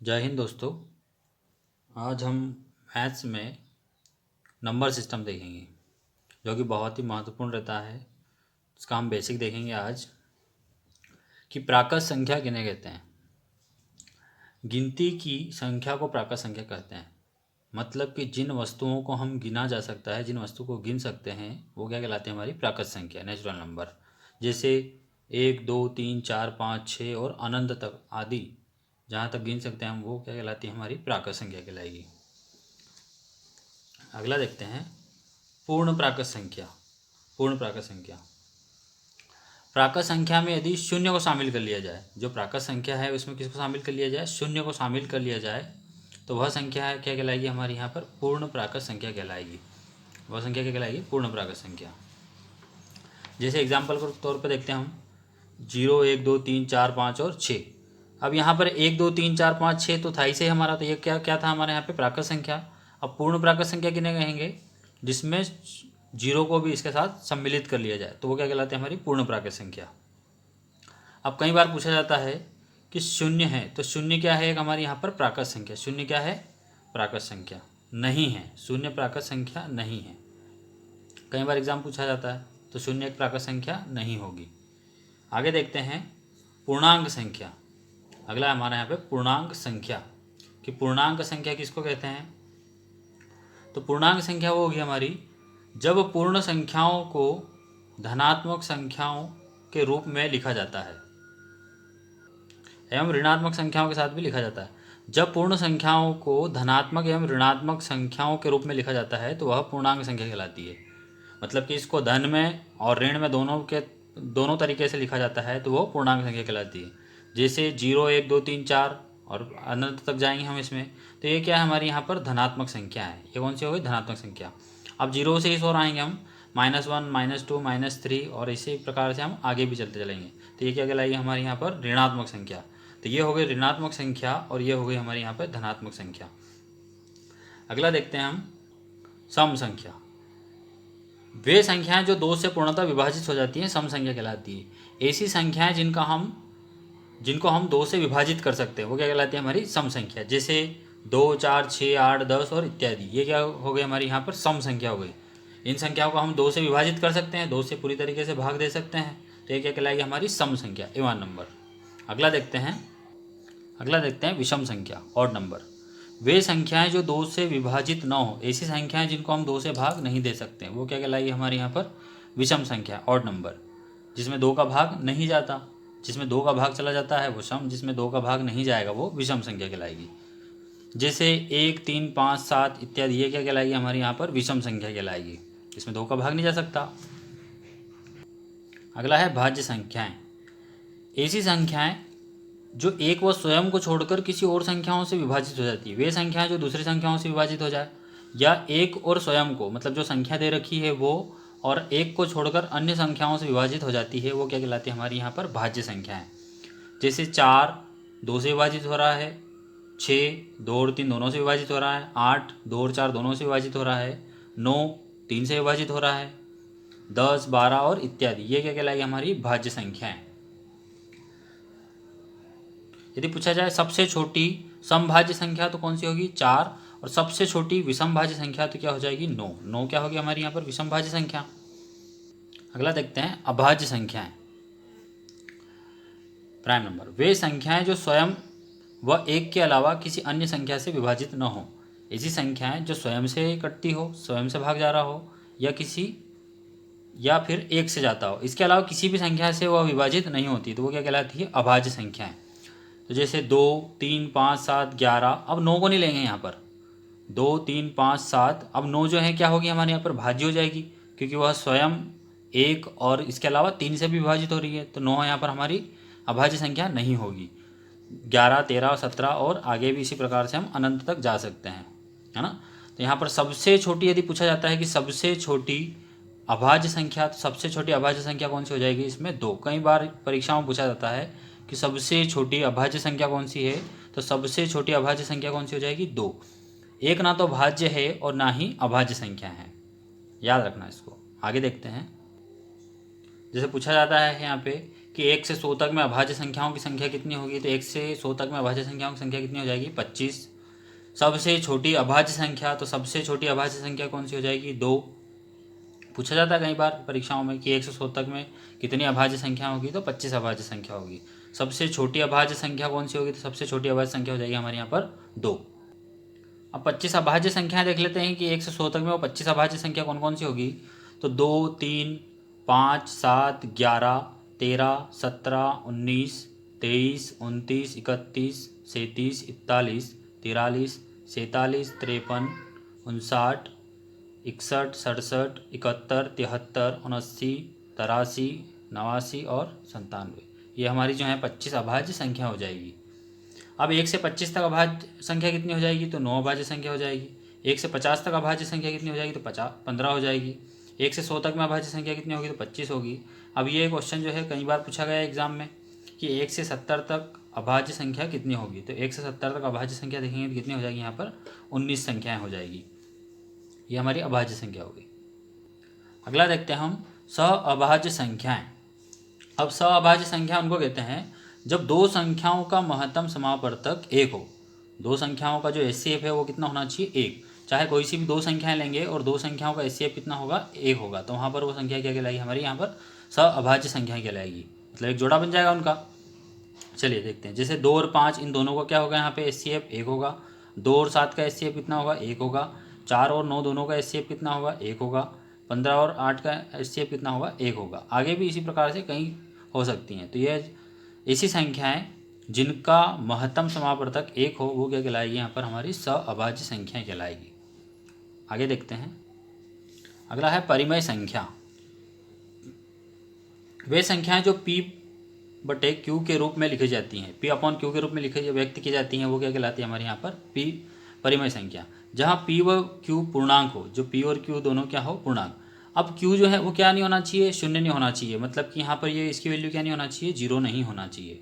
जय हिंद दोस्तों। आज हम मैथ्स में नंबर सिस्टम देखेंगे जो कि बहुत ही महत्वपूर्ण रहता है। इसका हम बेसिक देखेंगे आज कि प्राकृत संख्या किन्हें कहते हैं। गिनती की संख्या को प्राकृत संख्या कहते हैं। मतलब कि जिन वस्तुओं को हम गिना जा सकता है, जिन वस्तु को गिन सकते हैं, वो क्या कहलाते हैं? हमारी प्राकृत संख्या, नेचुरल नंबर। जैसे 1 2 3 4 5 6 और अनंत तक आदि जहाँ तक गिन सकते हैं हम, वो क्या कहलाती है? हमारी प्राकृत संख्या कहलाएगी। अगला देखते हैं पूर्ण प्राकृत संख्या। पूर्ण प्राकृत संख्या, प्राकृत संख्या में यदि शून्य को शामिल कर लिया जाए, जो प्राकृत संख्या है उसमें किसको शामिल कर लिया जाए? शून्य को शामिल कर लिया जाए तो वह संख्या है क्या कहलाएगी? हमारे यहाँ पर पूर्ण प्राकृत संख्या कहलाएगी। वह संख्या क्या कहलाएगी? पूर्ण प्राकृत संख्या। जैसे एग्जाम्पल के तौर पर देखते हैं हम 0 1 2 3 4 5 और 6। अब यहाँ पर 1 2 3 4 5 6 तो था ही से हमारा, तो ये क्या क्या था हमारे यहाँ पे? प्राकृत संख्या। अब पूर्ण प्राकृत संख्या किन्हें कहेंगे? जिसमें 0 को भी इसके साथ सम्मिलित कर लिया जाए तो वो क्या कहलाते हैं? हमारी पूर्ण प्राकृत संख्या। अब कई बार पूछा जाता है कि शून्य है, तो शून्य क्या है? एक हमारी यहाँ पर प्राकृत संख्या। शून्य क्या है? प्राकृत संख्या नहीं है। शून्य प्राकृत संख्या नहीं है। कई बार एग्जाम पूछा जाता है, तो शून्य एक प्राकृत संख्या नहीं होगी। आगे देखते हैं पूर्णांक संख्या। अगला हमारे यहाँ पे पूर्णांक संख्या, कि पूर्णांक संख्या किसको कहते हैं? तो पूर्णांक संख्या वो होगी हमारी जब पूर्ण संख्याओं को धनात्मक संख्याओं के रूप में लिखा जाता है एवं ऋणात्मक संख्याओं के साथ भी लिखा जाता है। जब पूर्ण संख्याओं को धनात्मक एवं ऋणात्मक संख्याओं के रूप में लिखा जाता है तो वह पूर्णांक संख्या कहलाती है। मतलब कि इसको धन में और ऋण में दोनों तरीके से लिखा जाता है तो वो पूर्णांक संख्या कहलाती है। जैसे 0 1 2 3 4 और अनंत तक जाएंगे हम इसमें, तो ये क्या है? हमारी यहाँ पर धनात्मक संख्या है। ये कौन सी हो गई? धनात्मक संख्या। अब 0 से इस ओर आएंगे हम, -1 -2 -3 और इसी प्रकार से हम आगे भी चलते चलेंगे, तो ये क्या कहलाएगी? हमारे यहाँ पर ऋणात्मक संख्या। तो ये हो गई ऋणात्मक संख्या और ये हो गई हमारे यहाँ पर धनात्मक संख्या। अगला देखते हैं हम सम संख्या। वे संख्याएं जो 2 से पूर्णतः विभाजित हो जाती हैं सम संख्या कहलाती है। ऐसी संख्याएं जिनको हम 2 से विभाजित कर सकते हैं वो क्या कहलाती है? हमारी सम संख्या। जैसे 2 4 6 8 10 और इत्यादि, ये क्या हो गई? हमारी यहाँ पर सम संख्या हो गई। इन संख्याओं को हम 2 से विभाजित कर सकते हैं, 2 से पूरी तरीके से भाग दे सकते हैं, तो ये क्या कहलाएगी? हमारी सम संख्या, इवन नंबर। अगला देखते हैं विषम संख्या, ऑड नंबर। वे संख्याएं जो 2 से विभाजित न हो, ऐसी संख्याएं जिनको हम 2 से भाग नहीं दे सकते, वो क्या कहलाएगी? हमारे यहाँ पर विषम संख्या, ऑड नंबर। जिसमें 2 का भाग नहीं जाता, जिसमें 2 का भाग चला जाता है वो सम, जिसमें 2 का भाग नहीं जाएगा वो विषम संख्या कहलाएगी। जैसे 1 3 5 7 इत्यादि, ये क्या कहलाएगी? हमारे यहाँ पर विषम संख्या कहलाएगी। इसमें 2 का भाग नहीं जा सकता। अगला है भाज्य संख्याएं। ऐसी संख्याएं जो एक व स्वयं को छोड़कर किसी और संख्याओं से विभाजित हो जाती है। वे संख्याएं जो दूसरी संख्याओं से विभाजित हो जाए, या एक और स्वयं को, मतलब जो संख्या दे रखी है वो और एक को छोड़कर अन्य संख्याओं से विभाजित हो जाती है, वो क्या कहलाती है? हमारी यहाँ पर भाज्य संख्या है। जैसे 4 2 से विभाजित हो रहा है, 6 2 और 3 दोनों से विभाजित हो रहा है, 8 2 और 4 दोनों से विभाजित हो रहा है, 9 3 से विभाजित हो रहा है, 10 12 और इत्यादि, ये क्या कहलाएगी? हमारी भाज्य संख्या है। यदि पूछा जाए सबसे छोटी समभाज्य संख्या तो कौन सी होगी? 4। और सबसे छोटी विषमभाज्य संख्या तो क्या हो जाएगी? 9। 9 क्या होगी हमारी यहाँ पर? विषमभाज्य संख्या। अगला देखते हैं अभाज्य संख्याएं, प्राइम नंबर। वे संख्याएं जो स्वयं व एक के अलावा किसी अन्य संख्या से विभाजित न हो। ऐसी संख्याएं जो स्वयं से कटती हो, स्वयं से भाग जा रहा हो, या फिर एक से जाता हो, इसके अलावा किसी भी संख्या से वह विभाजित नहीं होती, तो वो क्या कहलाती है? अभाज्य संख्याएं। तो जैसे 2 3 5 7 11, अब 9 को नहीं लेंगे यहाँ पर। 2 3 5 7, अब 9 जो है क्या होगी? हमारे यहाँ पर भाज्य हो जाएगी, क्योंकि वह स्वयं एक और इसके अलावा 3 से भी विभाजित हो रही है, तो 9 यहाँ पर हमारी अभाज्य संख्या नहीं होगी। 11 13 17 और आगे भी इसी प्रकार से हम अनंत तक जा सकते हैं, है ना। तो यहाँ पर सबसे छोटी यदि पूछा जाता है कि सबसे छोटी अभाज्य संख्या, तो सबसे छोटी अभाज्य संख्या कौन सी हो जाएगी? इसमें 2। कई बार परीक्षाओं में पूछा जाता है कि सबसे छोटी अभाज्य संख्या कौन सी है, तो सबसे छोटी अभाज्य संख्या कौन सी हो जाएगी? 2। एक ना तो भाज्य है और ना ही अभाज्य संख्या है, याद रखना इसको। आगे देखते हैं। जैसे पूछा जाता है यहाँ पे कि 1 से 100 तक में अभाज्य संख्याओं की संख्या कितनी होगी, तो 1 से 100 तक में अभाज्य संख्याओं की संख्या कितनी हो जाएगी 25। सबसे छोटी अभाज्य संख्या, तो सबसे छोटी अभाज्य संख्या कौन सी हो जाएगी 2। पूछा जाता है कई बार परीक्षाओं में कि 1 से 100 तक में कितनी अभाज्य संख्या होगी, तो 25 अभाज्य संख्या होगी। सबसे छोटी अभाज्य संख्या कौन सी होगी, तो सबसे छोटी अभाज्य संख्या हो जाएगी हमारे यहाँ पर 2। अब 25 अभाज्य संख्याएं देख लेते हैं कि 1 से 100 तक में वो 25 अभाज्य संख्या कौन कौन सी होगी, तो 2, 3, 5, 7, 11, 13, 17, 19, 23, 29, 31, 37, 41, 43, 47, 53, 59, 61, 67, 71, 73, 79, 83, 89 और 97। ये हमारी जो है 25 अभाज्य संख्या हो जाएगी। अब 1 से 25 तक अभाज्य संख्या कितनी हो जाएगी, तो 9 अभाज्य संख्या हो जाएगी। 1 से 50 तक अभाज्य संख्या कितनी हो जाएगी, तो 15 हो जाएगी। 1 से 100 तक में अभाज्य संख्या कितनी होगी, तो 25 होगी। अब ये क्वेश्चन जो है कई बार पूछा गया है एग्जाम में कि 1 से 70 तक अभाज्य संख्या कितनी होगी, तो 1 से 70 तक अभाज्य संख्या देखेंगे तो कितनी हो जाएगी, यहाँ पर 19 संख्याएँ हो जाएगी। ये हमारी अभाज्य संख्या होगी। अगला देखते हैं हम सअभाज्य संख्याएं। अब सअभाज्य संख्या उनको कहते हैं जब दो संख्याओं का महत्तम समापवर्तक 1 हो। दो संख्याओं का जो एचसीएफ है वो कितना होना चाहिए 1। चाहे कोई सी भी दो संख्याएं लेंगे और दो संख्याओं का एचसीएफ कितना होगा 1 होगा, तो वहाँ पर वो संख्या क्या कहलाएगी, हमारी यहाँ पर सअभाज्य संख्या कहलाएगी, मतलब एक जोड़ा बन जाएगा उनका। चलिए देखते हैं, जैसे 2 और 5 इन दोनों का क्या होगा, यहाँ पे एचसीएफ 1 होगा। 2 और 7 का एचसीएफ कितना होगा 1 होगा। 4 और 9 दोनों का एचसीएफ कितना होगा 1 होगा। 15 और 8 का एचसीएफ कितना होगा 1 होगा। आगे भी इसी प्रकार से कई हो सकती हैं। तो ये ऐसी संख्याएं जिनका महत्तम समापवर्तक 1 हो वो क्या कहलाएगी, यहाँ पर हमारी सअभाज्य संख्याएं कहलाएगी। आगे देखते हैं, अगला है परिमेय संख्या। वे संख्याएं जो P/Q के रूप में लिखी जाती हैं, P/Q के रूप में लिखी व्यक्त की जाती हैं, वो क्या कहलाती है हमारे यहाँ पर P परिमेय संख्या। जहाँ P व Q पूर्णांक हो, जो P और Q दोनों क्या हो पूर्णांक। अब Q जो है वो क्या नहीं होना चाहिए, शून्य नहीं होना चाहिए, मतलब कि यहाँ पर ये इसकी वैल्यू क्या नहीं होना चाहिए, 0 नहीं होना चाहिए।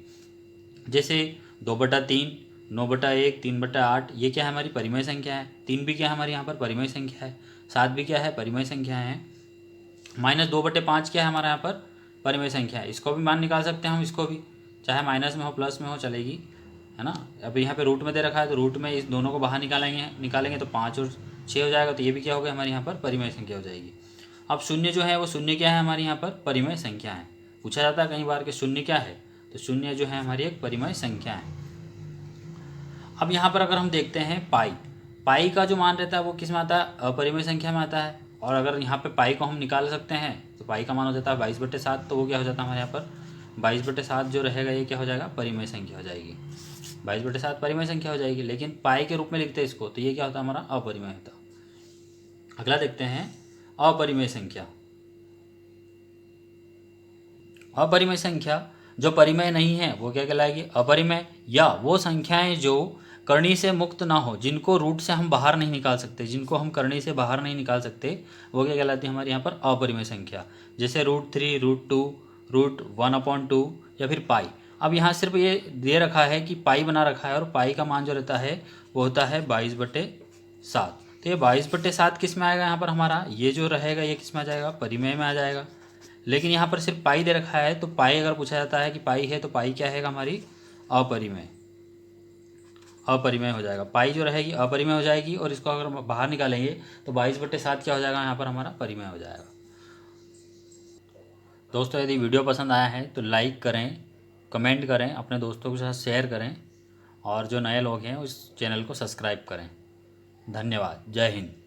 जैसे 2/3, 9/1, 3/8 ये क्या है हमारी परिमेय संख्या है। 3 भी क्या है हमारे यहाँ पर परिमेय संख्या है। 7 भी क्या है परिमेय संख्या है। -2/5 क्या है हमारे यहाँ पर परिमेय संख्या है। इसको भी मान निकाल सकते हैं हम, इसको भी चाहे माइनस में हो प्लस में हो चलेगी, है ना। अब यहाँ पे रूट में दे रखा है तो रूट में इस दोनों को बाहर निकालेंगे तो 5 और 6 हो जाएगा, तो ये भी क्या होगा हमारे यहाँ पर परिमेय संख्या हो जाएगी। अब शून्य जो है वो शून्य क्या है हमारे यहाँ पर परिमेय संख्या है। पूछा जाता है कई बार कि शून्य क्या है, तो शून्य जो है हमारी एक परिमेय संख्या है। अब यहाँ पर अगर हम देखते हैं पाई का जो मान रहता है वो किस में आता है, अपरिमेय संख्या में आता है। और अगर यहाँ पे पाई को हम निकाल सकते हैं तो पाई का मान हो जाता है 22/7, तो वो क्या हो जाता है हमारे यहाँ पर 22/7 जो रहेगा ये क्या हो जाएगा परिमेय संख्या हो जाएगी। 22/7 परिमेय संख्या हो जाएगी, लेकिन पाई के रूप में लिखते हैं इसको, तो ये क्या होता है हमारा अपरिमेय होता। अगला देखते हैं अपरिमेय संख्या। अपरिमेय संख्या जो परिमेय नहीं है वो क्या कहलाएगी अपरिमेय, या वो संख्याएं जो करनी से मुक्त ना हो, जिनको रूट से हम बाहर नहीं निकाल सकते, जिनको हम करनी से बाहर नहीं निकाल सकते, वो क्या कहलाती है हमारे यहाँ पर अपरिमेय संख्या। जैसे √3, √2, √1/2 या फिर पाई। अब यहाँ सिर्फ ये दे रखा है कि पाई बना रखा है और पाई का मान जो रहता है वो होता है 22/7। तो ये 22/7 किस में आएगा यहाँ पर हमारा, ये जो रहेगा ये किस में आ जाएगा परिमेय में आ जाएगा। लेकिन यहाँ पर सिर्फ पाई दे रखा है, तो पाई अगर पूछा जाता है कि पाई है तो पाई क्या है हमारी अपरिमेय हो जाएगा। पाई जो रहेगी अपरिमेय हो जाएगी, और इसको अगर बाहर निकालेंगे तो 22/7 क्या हो जाएगा यहाँ पर हमारा परिमेय हो जाएगा। दोस्तों यदि वीडियो पसंद आया है तो लाइक करें, कमेंट करें, अपने दोस्तों के साथ शेयर करें, और जो नए लोग हैं उस चैनल को सब्सक्राइब करें। धन्यवाद। जय हिंद।